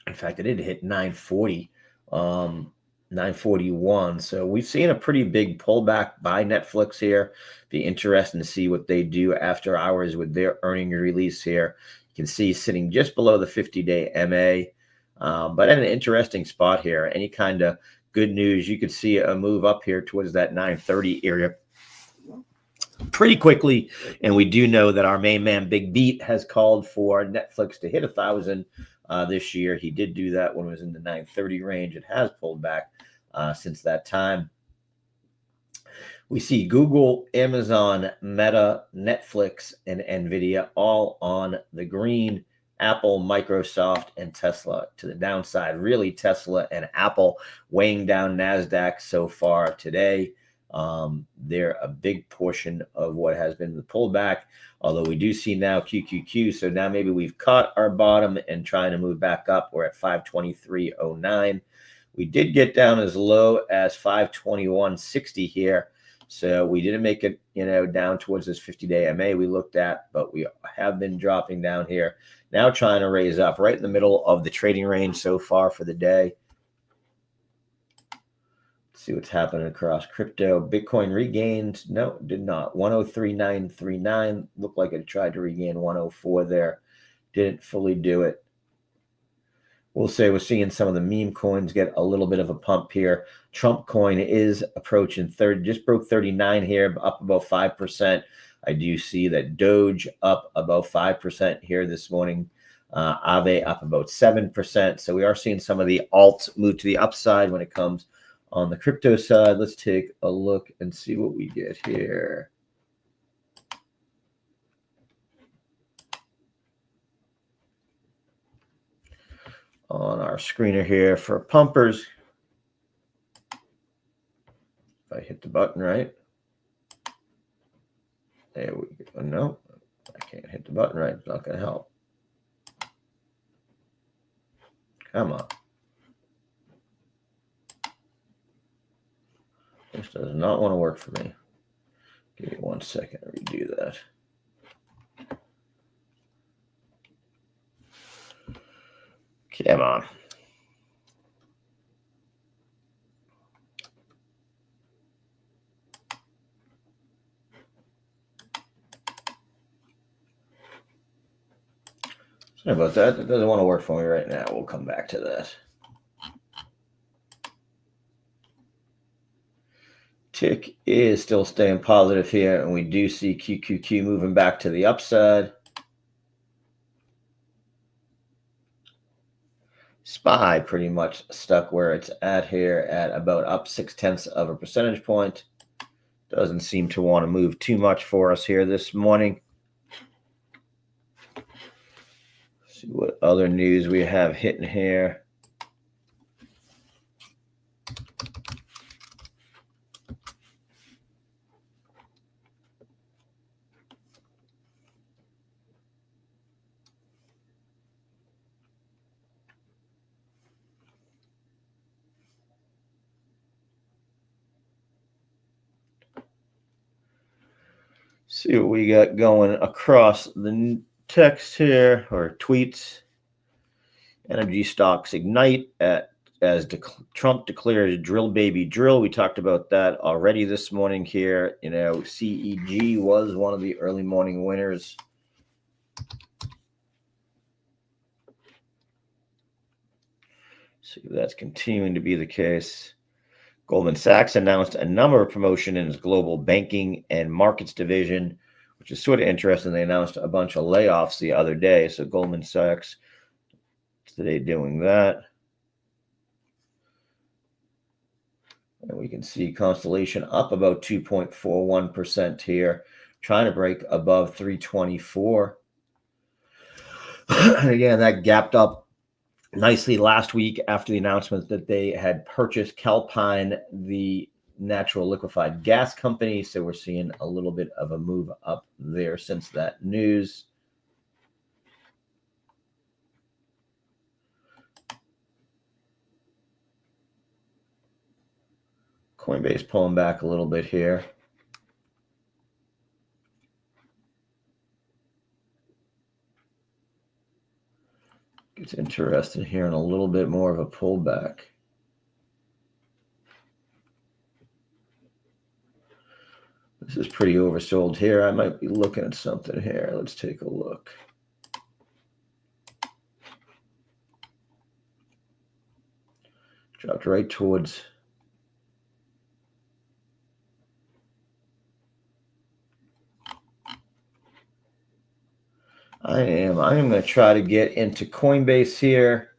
In fact, it did hit 940, 941. So we've seen a pretty big pullback by Netflix here. Be interesting to see what they do after hours with their earning release here. You can see sitting just below the 50-day MA. But at an interesting spot here, any kind of good news, you could see a move up here towards that 930 area pretty quickly. And we do know that our main man, Big Beat, has called for Netflix to hit 1,000 this year. He did do that when it was in the 930 range. It has pulled back since that time. We see Google, Amazon, Meta, Netflix, and NVIDIA all on the green. Apple, Microsoft, and Tesla to the downside. Really, Tesla and Apple weighing down NASDAQ so far today. They're a big portion of what has been the pullback, although we do see now QQQ. So now maybe we've caught our bottom and trying to move back up. We're at 523.09. We did get down as low as 521.60 here. So we didn't make it, down towards this 50-day MA we looked at, but we have been dropping down here. Now trying to raise up right in the middle of the trading range so far for the day. Let's see what's happening across crypto. Bitcoin regained. No, did not. 103.939. Looked like it tried to regain 104 there. Didn't fully do it. We'll say we're seeing some of the meme coins get a little bit of a pump here. Trump coin is approaching 30, just broke 39 here, up about 5%. I do see that Doge up about 5% here this morning. Aave up about 7%. So we are seeing some of the alts move to the upside when it comes on the crypto side. Let's take a look and see what we get here. On our screener here for pumpers. If I hit the button right. There we go. No, I can't hit the button right. It's not going to help. Come on. This does not want to work for me. Give me 1 second to redo that. Come on. Sorry about that. It doesn't want to work for me right now. We'll come back to that. Tick is still staying positive here, and we do see QQQ moving back to the upside. SPY pretty much stuck where it's at here at about up 0.6 of a percentage point. Doesn't seem to want to move too much for us here this morning. See what other news we have hitting here. See what we got going across the text here, or tweets. Energy stocks ignite as Trump declares drill baby drill. We talked about that already this morning here. You know, CEG was one of the early morning winners. See if that's continuing to be the case. Goldman Sachs announced a number of promotion in its global banking and markets division, which is sort of interesting. They announced a bunch of layoffs the other day. So Goldman Sachs today doing that. And we can see Constellation up about 2.41% here, trying to break above 324. And again, that gapped up nicely last week after the announcement that they had purchased Calpine, the natural liquefied gas company. So we're seeing a little bit of a move up there since that news. Coinbase pulling back a little bit here. It's interesting here and a little bit more of a pullback. This is pretty oversold here. I might be looking at something here. Let's take a look. Dropped right towards I am going to try to get into Coinbase here.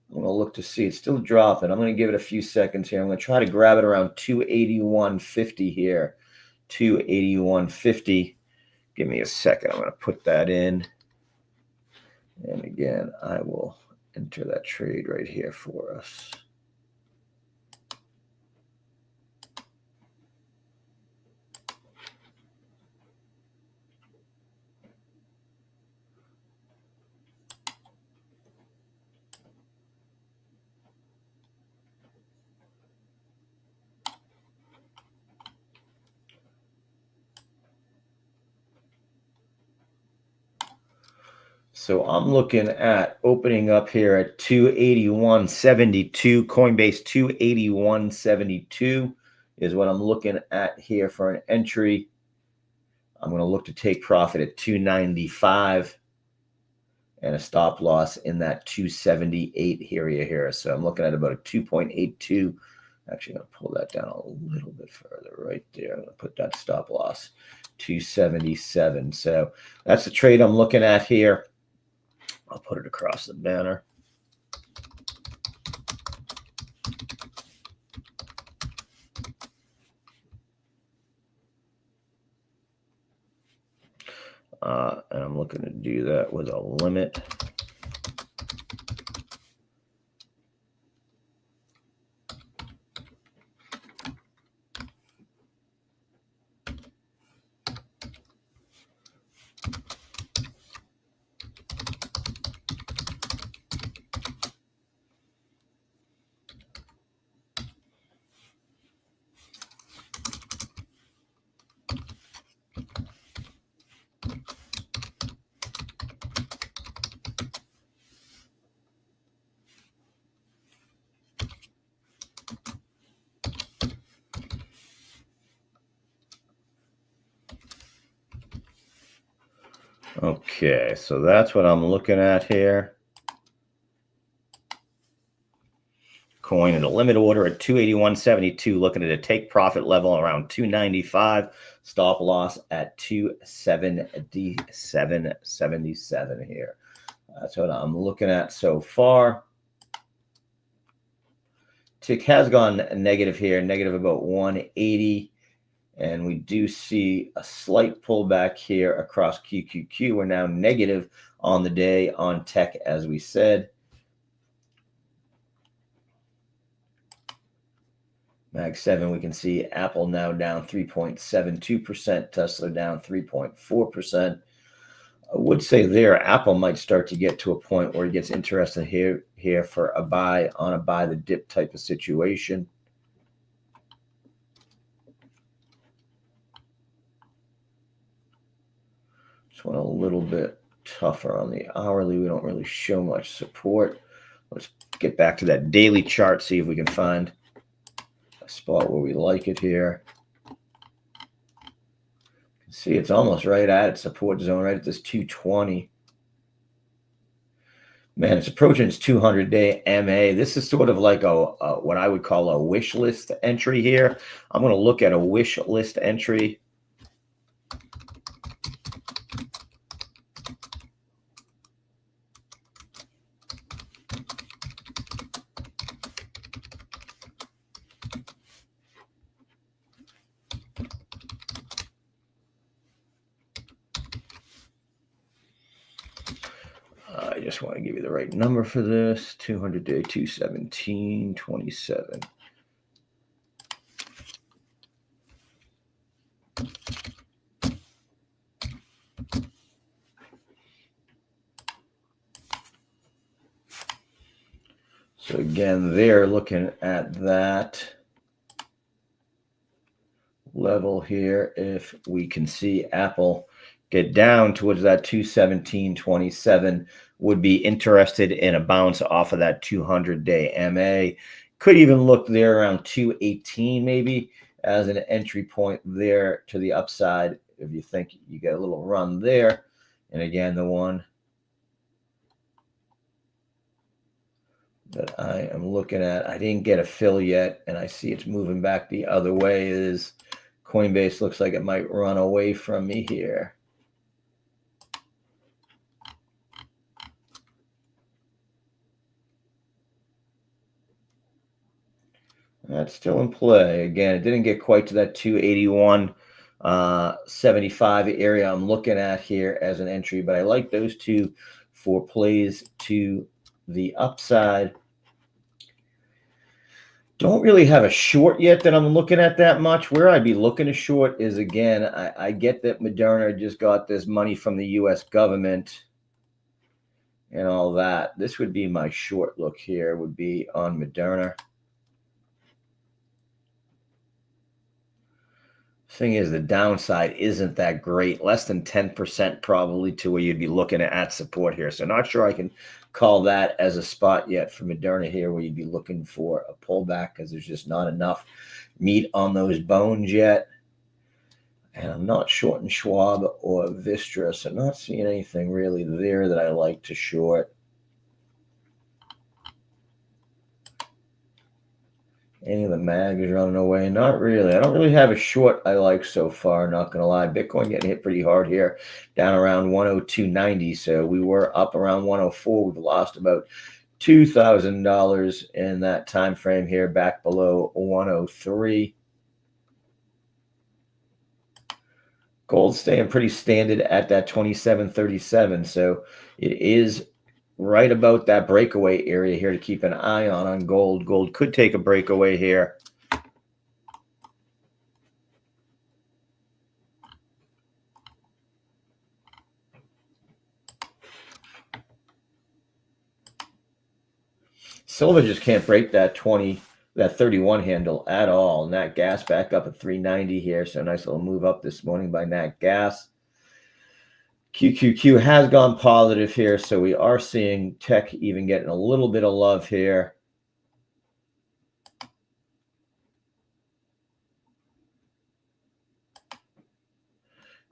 I'm going to look to see. It's still dropping. I'm going to give it a few seconds here. I'm going to try to grab it around 281.50 here. 281.50. Give me a second. I'm going to put that in. And again, I will enter that trade right here for us. So I'm looking at opening up here at 281.72. Coinbase 281.72 is what I'm looking at here for an entry. I'm going to look to take profit at 295 and a stop loss in that 278 area here. So I'm looking at about a 2.82. Actually, I'm going to pull that down a little bit further right there. I'm going to put that stop loss 277. So that's the trade I'm looking at here. I'll put it across the banner. And I'm looking to do that with a limit. Okay, so that's what I'm looking at here. Coin in a limit order at 281.72, looking at a take profit level around 295, stop loss at 277.77 here. That's what I'm looking at so far. Tick has gone negative here, negative about 180. And we do see a slight pullback here across QQQ. We're now negative on the day on tech, as we said. Mag 7, we can see Apple now down 3.72%, Tesla down 3.4%. I would say there, Apple might start to get to a point where it gets interesting here for a buy on a buy the dip type of situation. This one a little bit tougher on the hourly. We don't really show much support. Let's get back to that daily chart, see if we can find a spot where we like it here. See, it's almost right at its support zone, right at this 220. Man, it's approaching its 200-day MA. This is sort of like a what I would call a wish list entry here. I'm going to look at a wish list entry. I just want to give you the right number for this. 200-day, 217.27. So again, they're looking at that level here. If we can see Apple get down towards that 217.27, would be interested in a bounce off of that 200-day MA. Could even look there around 218 maybe as an entry point there to the upside if you think you get a little run there. And again, the one that I am looking at, I didn't get a fill yet, and I see it's moving back the other way, is Coinbase. Looks like it might run away from me here. That's still in play. Again, it didn't get quite to that 281.75 area I'm looking at here as an entry, but I like those two for plays to the upside. Don't really have a short yet that I'm looking at that much. Where I'd be looking to short is, again, I get that Moderna just got this money from the U.S. government and all that. This would be my short look here, would be on Moderna. Thing is, the downside isn't that great, less than 10% probably to where you'd be looking at support here. So not sure I can call that as a spot yet for Moderna here where you'd be looking for a pullback, because there's just not enough meat on those bones yet. And I'm not shorting Schwab or Vistra, so not seeing anything really there that I like to short. Any of the mags running away? Not really. I don't really have a short I like so far, not going to lie. Bitcoin getting hit pretty hard here, down around 102.90. So we were up around 104. We've lost about $2,000 in that time frame here, back below 103. Gold staying pretty standard at that 27.37. So it is right about that breakaway area here to keep an eye on gold. Gold could take a breakaway here. Silver just can't break that 31 handle at all. Nat gas back up at 390 here. So nice little move up this morning by Nat gas. QQQ has gone positive here, so we are seeing tech even getting a little bit of love here.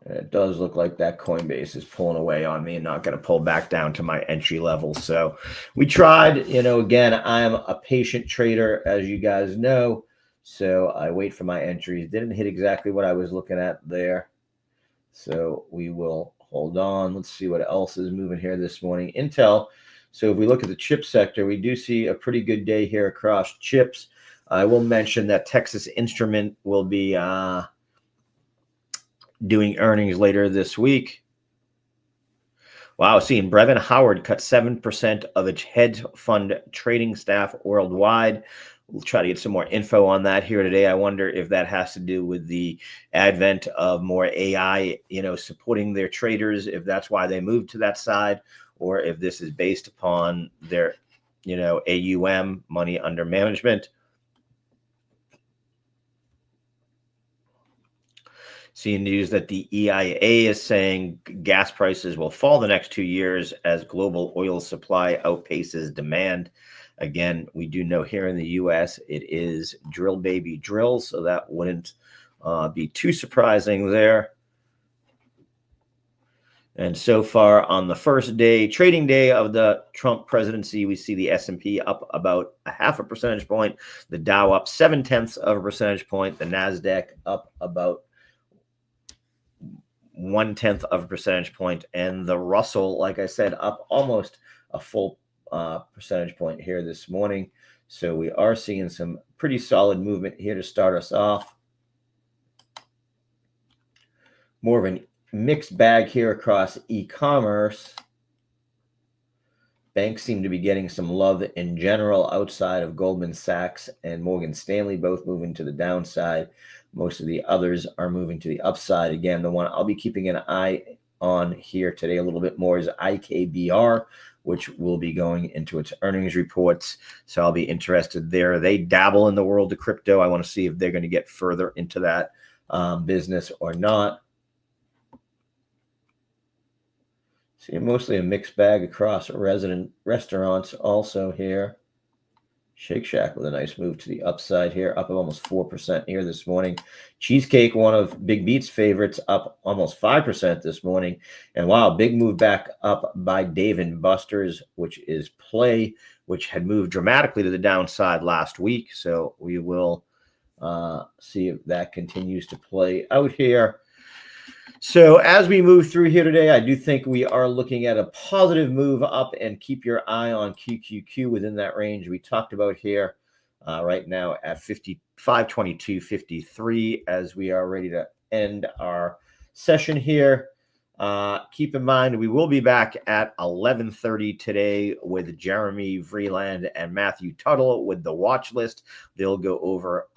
And it does look like that Coinbase is pulling away on me and not going to pull back down to my entry level. So we tried, again, I am a patient trader, as you guys know. So I wait for my entries. Didn't hit exactly what I was looking at there. So we will hold on. Let's see what else is moving here this morning. Intel. So if we look at the chip sector, we do see a pretty good day here across chips. I will mention that Texas Instrument will be doing earnings later this week. Wow, seeing Brevin Howard cut 7% of its hedge fund trading staff worldwide. We'll try to get some more info on that here today. I wonder if that has to do with the advent of more AI, supporting their traders, if that's why they moved to that side, or if this is based upon their, AUM, money under management. Seeing news that the EIA is saying gas prices will fall the next 2 years as global oil supply outpaces demand. Again, we do know here in the U.S. it is drill baby drill, so that wouldn't be too surprising there. And so far on the first day, trading day of the Trump presidency, we see the S&P up about 0.5 percentage point, the Dow up 0.7 percentage point, the NASDAQ up about 0.1 percentage point, and the Russell, like I said, up almost a full percentage point here this morning. So we are seeing some pretty solid movement here to start us off. More of a mixed bag here across e-commerce. Banks seem to be getting some love in general outside of Goldman Sachs and Morgan Stanley, both moving to the downside. Most of the others are moving to the upside. Again, the one I'll be keeping an eye on here today a little bit more is IKBR, which will be going into its earnings reports. So I'll be interested there. They dabble in the world of crypto. I want to see if they're going to get further into that business or not. See, mostly a mixed bag across resident restaurants also here. Shake Shack with a nice move to the upside here, up almost 4% here this morning. Cheesecake, one of Big Beat's favorites, up almost 5% this morning. And wow, big move back up by Dave & Buster's, which is Play, which had moved dramatically to the downside last week. So we will see if that continues to play out here. So as we move through here today, I do think we are looking at a positive move up, and keep your eye on QQQ within that range we talked about here right now at 55.22.53 as we are ready to end our session here. Keep in mind, we will be back at 11:30 today with Jeremy Vreeland and Matthew Tuttle with the watch list. They'll go over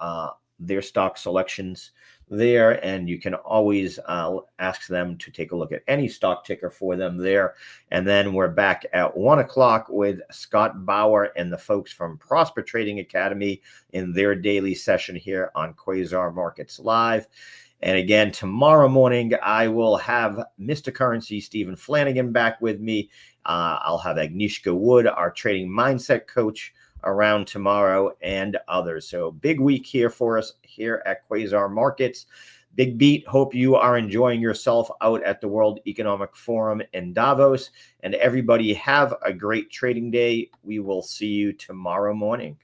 their stock selections there, and you can always ask them to take a look at any stock ticker for them there. And then we're back at 1 o'clock with Scott Bauer and the folks from Prosper Trading Academy in their daily session here on Quasar Markets Live. And again, tomorrow morning, I will have Mr. Currency, Stephen Flanagan, back with me. I'll have Agnieszka Wood, our trading mindset coach, around tomorrow, and others. So big week here for us here at Quasar Markets. Big beat. Hope you are enjoying yourself out at the World Economic Forum in Davos. And everybody have a great trading day. We will see you tomorrow morning.